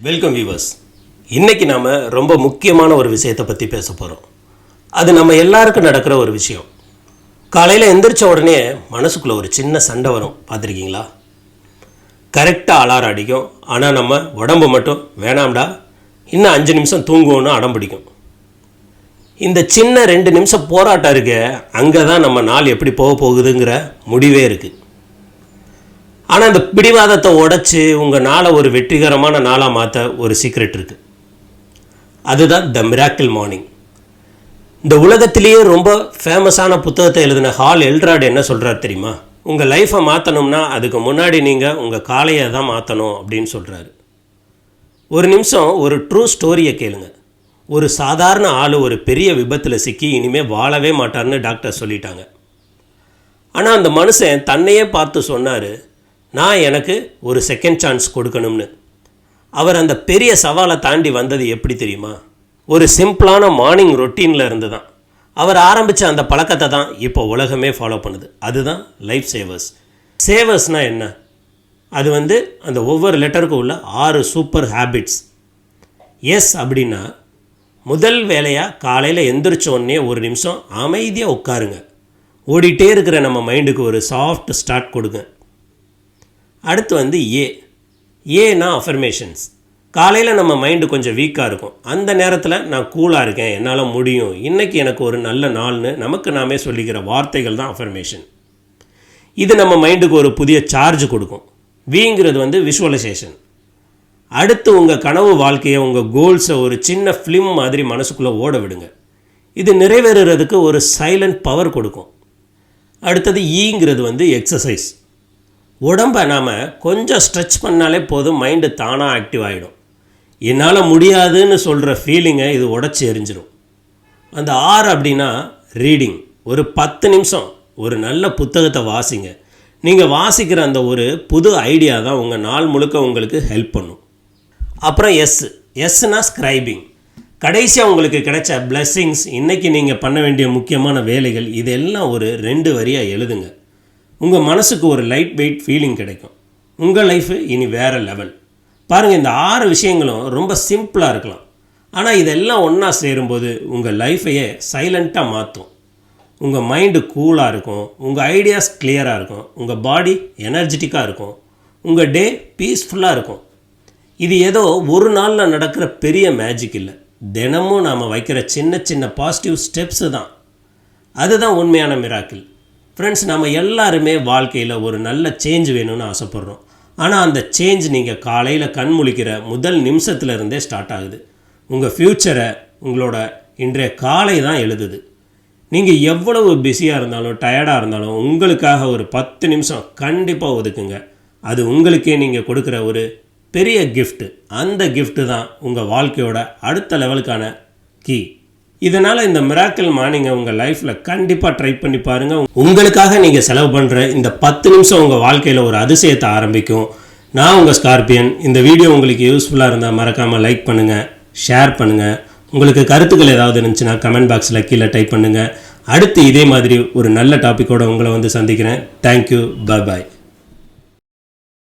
Welcome viewers. இன்றைக்கி நாம் ரொம்ப முக்கியமான ஒரு விஷயத்தை பற்றி பேச போகிறோம். அது நம்ம எல்லாருக்கும் நடக்கிற ஒரு விஷயம். காலையில் எந்திரிச்ச உடனே மனசுக்குள்ளே ஒரு சின்ன சண்டை வரும், பார்த்துருக்கீங்களா? கரெக்டாக அலாரம் அடிக்கும், ஆனால் நம்ம உடம்பு மட்டும் வேணாம்டா இன்னும் 5 நிமிஷம் தூங்குவோன்னு அடம் பிடிக்கும். இந்த சின்ன 2 நிமிஷம் போராட்டம் இருக்க, அங்கே தான் நம்ம நாள் எப்படி போக போகுதுங்கிற முடிவே இருக்குது. ஆனால் இந்த பிடிவாதத்தை உடைச்சி உங்கள் நாளை ஒரு வெற்றிகரமான நாளாக மாற்ற ஒரு சீக்ரெட் இருக்குது. அதுதான் த மிராக்கிள் மார்னிங். இந்த உலகத்திலேயே ரொம்ப ஃபேமஸான புத்தகத்தை எழுதின ஹால் எல்ட்ராட் என்ன சொல்கிறார் தெரியுமா? உங்கள் லைஃப்பை மாற்றணும்னா அதுக்கு முன்னாடி நீங்கள் உங்கள் காலையை தான் மாற்றணும் அப்படின்னு சொல்கிறாரு. ஒரு நிமிஷம் ஒரு ட்ரூ ஸ்டோரியை கேளுங்க. ஒரு சாதாரண ஆள் ஒரு பெரிய விபத்தில் சிக்கி இனிமேல் வாழவே மாட்டார்னு டாக்டர் சொல்லிட்டாங்க. ஆனால் அந்த மனுஷன் தன்னையே பார்த்து சொன்னார், நான் எனக்கு ஒரு செகண்ட் சான்ஸ் கொடுக்கணும்னு. அவர் அந்த பெரிய சவாலை தாண்டி வந்தது எப்படி தெரியுமா? ஒரு சிம்பிளான மார்னிங் ரொட்டீனில் இருந்து தான். அவர் ஆரம்பித்த அந்த பழக்கத்தை தான் இப்போ உலகமே ஃபாலோ பண்ணுது. அதுதான் லைஃப் சேவர்ஸ். சேவர்ஸ்னால் என்ன? அது அந்த ஒவ்வொரு லெட்டருக்கும் உள்ள 6 சூப்பர் ஹேபிட்ஸ். எஸ் அப்படின்னா முதல் வேலையாக காலையில் எந்திரிச்சோடனே ஒரு நிமிஷம் அமைதியாக உட்காருங்க. ஓடிட்டே இருக்கிற நம்ம மைண்டுக்கு ஒரு சாஃப்ட் ஸ்டார்ட் கொடுங்க. அடுத்து ஏன்னா அஃபர்மேஷன்ஸ். காலையில் நம்ம மைண்டு கொஞ்சம் வீக்காக இருக்கும். அந்த நேரத்தில் நான் கூலாக இருக்கேன், என்னால் முடியும், இன்றைக்கி எனக்கு ஒரு நல்ல நாள்னு நமக்கு நாமே சொல்லிக்கிற வார்த்தைகள் தான் அஃபர்மேஷன். இது நம்ம மைண்டுக்கு ஒரு புதிய சார்ஜ் கொடுக்கும். விங்கிறது விஷுவலைசேஷன். அடுத்து உங்கள் கனவு வாழ்க்கையை, உங்கள் கோல்ஸை ஒரு சின்ன ஃபிலிம் மாதிரி மனசுக்குள்ளே ஓட விடுங்க. இது நிறைவேறுறதுக்கு ஒரு சைலண்ட் பவர் கொடுக்கும். அடுத்தது ஈங்கிறது எக்ஸசைஸ். உடம்பை நாம் கொஞ்சம் ஸ்ட்ரெச் பண்ணாலே போதும், மைண்டு தானாக ஆக்டிவ் ஆகிடும். என்னால் முடியாதுன்னு சொல்கிற ஃபீலிங்கை இது உடச்சி எரிஞ்சிடும். அந்த 6 அப்படின்னா ரீடிங். ஒரு 10 நிமிஷம் ஒரு நல்ல புத்தகத்தை வாசிங்க. நீங்கள் வாசிக்கிற அந்த ஒரு புது ஐடியா தான் உங்கள் நாள் முழுக்க உங்களுக்கு ஹெல்ப் பண்ணும். அப்புறம் எஸ்னா ஸ்கிரைபிங். கடைசியாக உங்களுக்கு கிடைச்ச பிளெஸ்ஸிங்ஸ், இன்றைக்கி நீங்கள் பண்ண வேண்டிய முக்கியமான வேலைகள், இதெல்லாம் ஒரு 2 வரியாக எழுதுங்க. உங்கள் மனசுக்கு ஒரு லைட் வெயிட் ஃபீலிங் கிடைக்கும். உங்கள் லைஃபு இனி வேறு லெவல். பாருங்கள், இந்த 6 விஷயங்களும் ரொம்ப சிம்பிளாக இருக்கலாம், ஆனால் இதெல்லாம் ஒன்றா சேரும்போது உங்கள் லைஃபையே சைலண்ட்டாக மாற்றும். உங்கள் மைண்டு கூலாக இருக்கும், உங்கள் ஐடியாஸ் கிளியராக இருக்கும், உங்கள் பாடி எனர்ஜெட்டிக்காக இருக்கும், உங்கள் டே பீஸ்ஃபுல்லாக இருக்கும். இது ஏதோ ஒரு நாளில் நடக்கிற பெரிய மேஜிக் இல்லை. தினமும் நாம் வைக்கிற சின்ன சின்ன பாசிட்டிவ் ஸ்டெப்ஸு தான். அதுதான் உண்மையான மிராக்கிள். ஃப்ரெண்ட்ஸ், நம்ம எல்லாருமே வாழ்க்கையில் ஒரு நல்ல சேஞ்ச் வேணும்னு ஆசைப்பட்றோம். ஆனால் அந்த சேஞ்ச் நீங்கள் காலையில் கண் முழிக்கிற முதல் நிமிஷத்துலேருந்தே ஸ்டார்ட் ஆகுது. உங்கள் ஃப்யூச்சரை உங்களோட இன்றைய காலை தான் எழுதுது. நீங்கள் எவ்வளவு பிஸியாக இருந்தாலும் டயர்டாக இருந்தாலும் உங்களுக்காக ஒரு 10 நிமிஷம் கண்டிப்பாக ஒதுக்குங்க. அது உங்களுக்கே நீங்கள் கொடுக்குற ஒரு பெரிய கிஃப்ட்டு. அந்த கிஃப்ட்டு தான் உங்கள் வாழ்க்கையோட அடுத்த லெவலுக்கான கீ. இதனால் இந்த மிராக்கிள் மார்னிங்கை உங்கள் லைஃப்பில் கண்டிப்பாக ட்ரை பண்ணி பாருங்கள். உங்களுக்காக நீங்கள் செலவு பண்ணுற இந்த 10 நிமிஷம் உங்கள் வாழ்க்கையில் ஒரு அதிசயத்தை ஆரம்பிக்கும். நான் உங்கள் ஸ்கார்பியன். இந்த வீடியோ உங்களுக்கு யூஸ்ஃபுல்லாக இருந்தால் மறக்காமல் லைக் பண்ணுங்கள், ஷேர் பண்ணுங்கள். உங்களுக்கு கருத்துக்கள் ஏதாவது இருந்துச்சுன்னா கமெண்ட் பாக்ஸில் கீழே டைப் பண்ணுங்கள். அடுத்து இதே மாதிரி ஒரு நல்ல டாப்பிக்கோடு உங்களை சந்திக்கிறேன். தேங்க்யூ. பாய்.